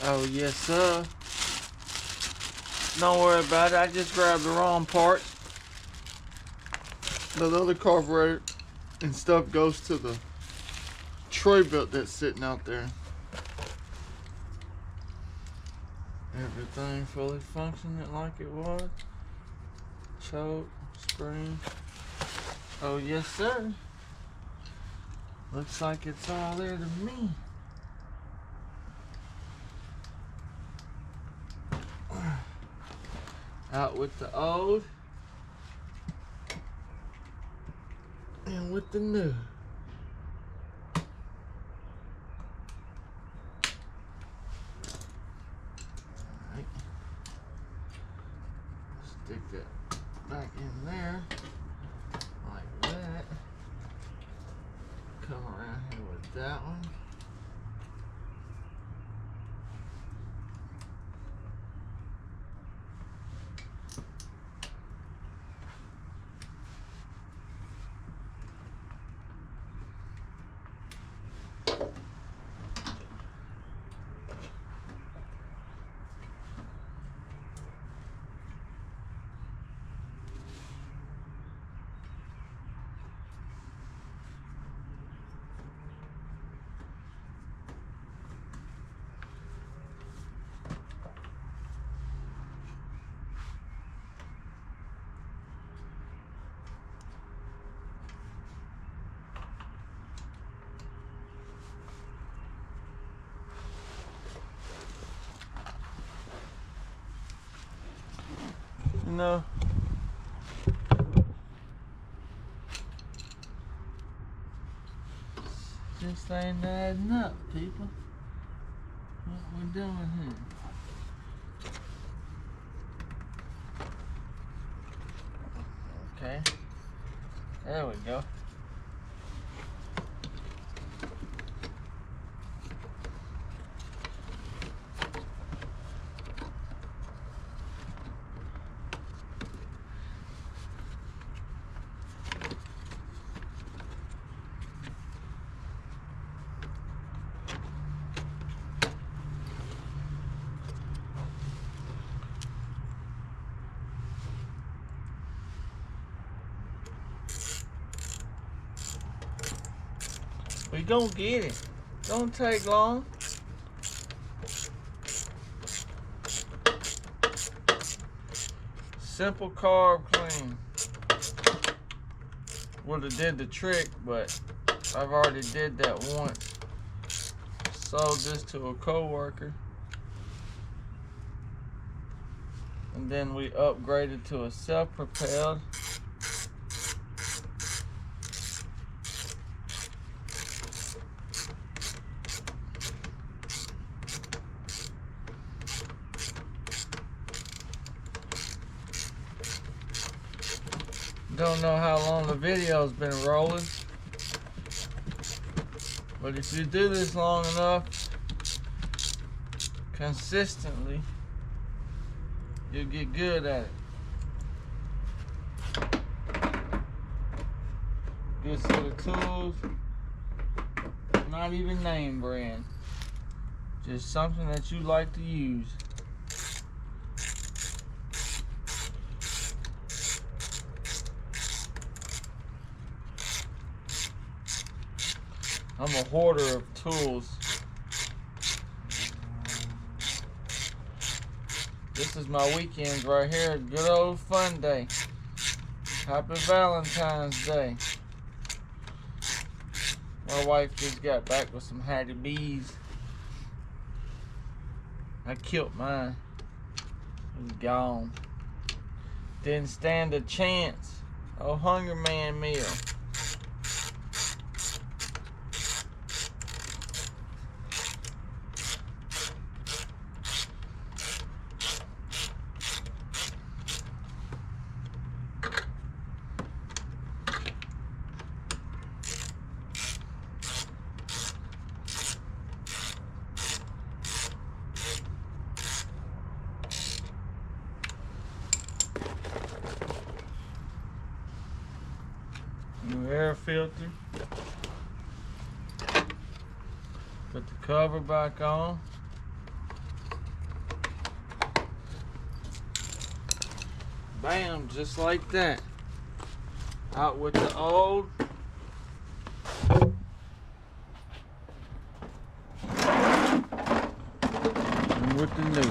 Oh, yes, sir. Don't worry about it. I just grabbed the wrong part. The other carburetor and stuff goes to the Troy-Bilt that's sitting out there. Everything fully functioning like it was. Choke, spring. Oh, yes, sir. Looks like it's all there to me. Out with the old and with the new. Alright. Stick that back in there like that. Come around here with that one. You know, just ain't adding up, people. What we doing here? Okay, there we go. We gonna get it. Don't take long. Simple carb clean. Would have did the trick, but I've already did that once. Sold this to a co-worker. And then we upgraded to a self-propelled. Don't know how long the video's been rolling, but if you do this long enough, consistently, you'll get good at it. Good set of tools, not even name brand, just something that you like to use. I'm a hoarder of tools. This is my weekends right here. Good old fun day. Happy Valentine's Day. My wife just got back with some Hattie B's. I killed mine. It was gone. Didn't stand a chance. Oh, Hunger Man meal. New air filter. Put the cover back on. Bam, just like that. Out with the old. And with the new.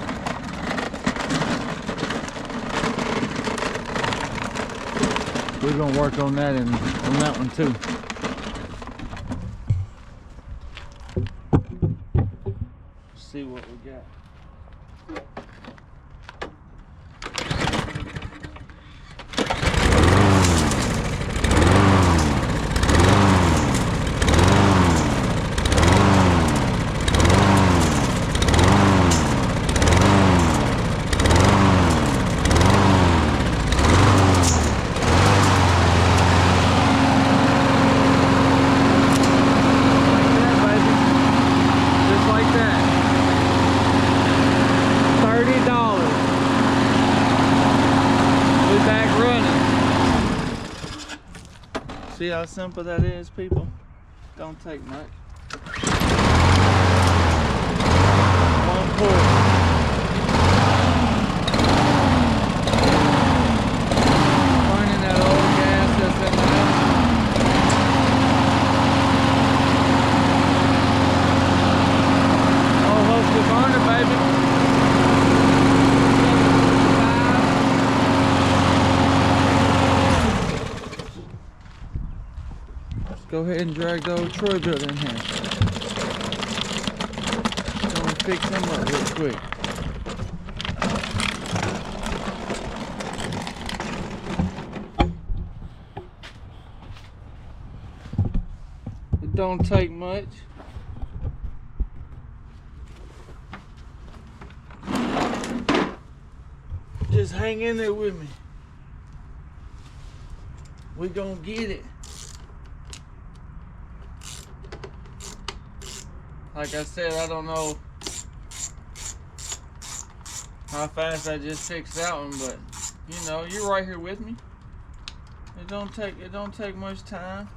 We're gonna work on that and on that one too. See what we got. See how simple that is, people? Don't take much. One pull. Finding that old gas that's in the house. Oh, Husqvarna, baby. Go ahead and drag the old Troy-Bilt in here. Gonna fix him up real quick. It don't take much. Just hang in there with me. We gonna get it. Like I said, I don't know how fast I just fixed that one, but you know, you're right here with me. It don't take much time.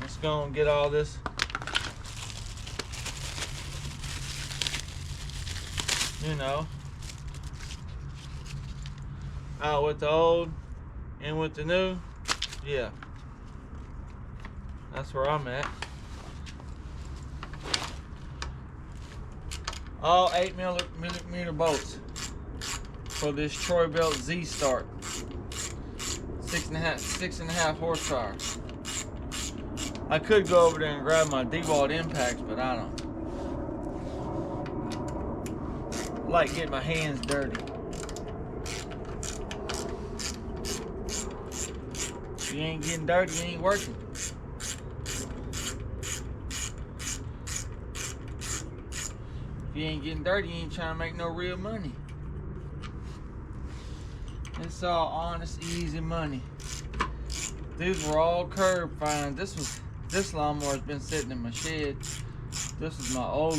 Let's go and get all this. You know, out with the old, in with the new. Yeah, that's where I'm at. All 8mm bolts for this Troy-Bilt Z start. 6.5 horsepower. I could go over there and grab my D-walled impacts, but I don't like getting my hands dirty. If you ain't getting dirty, you ain't working. If you ain't getting dirty, you ain't trying to make no real money. It's all honest, easy money. These were all curb fines. This lawnmower's been sitting in my shed. This is my old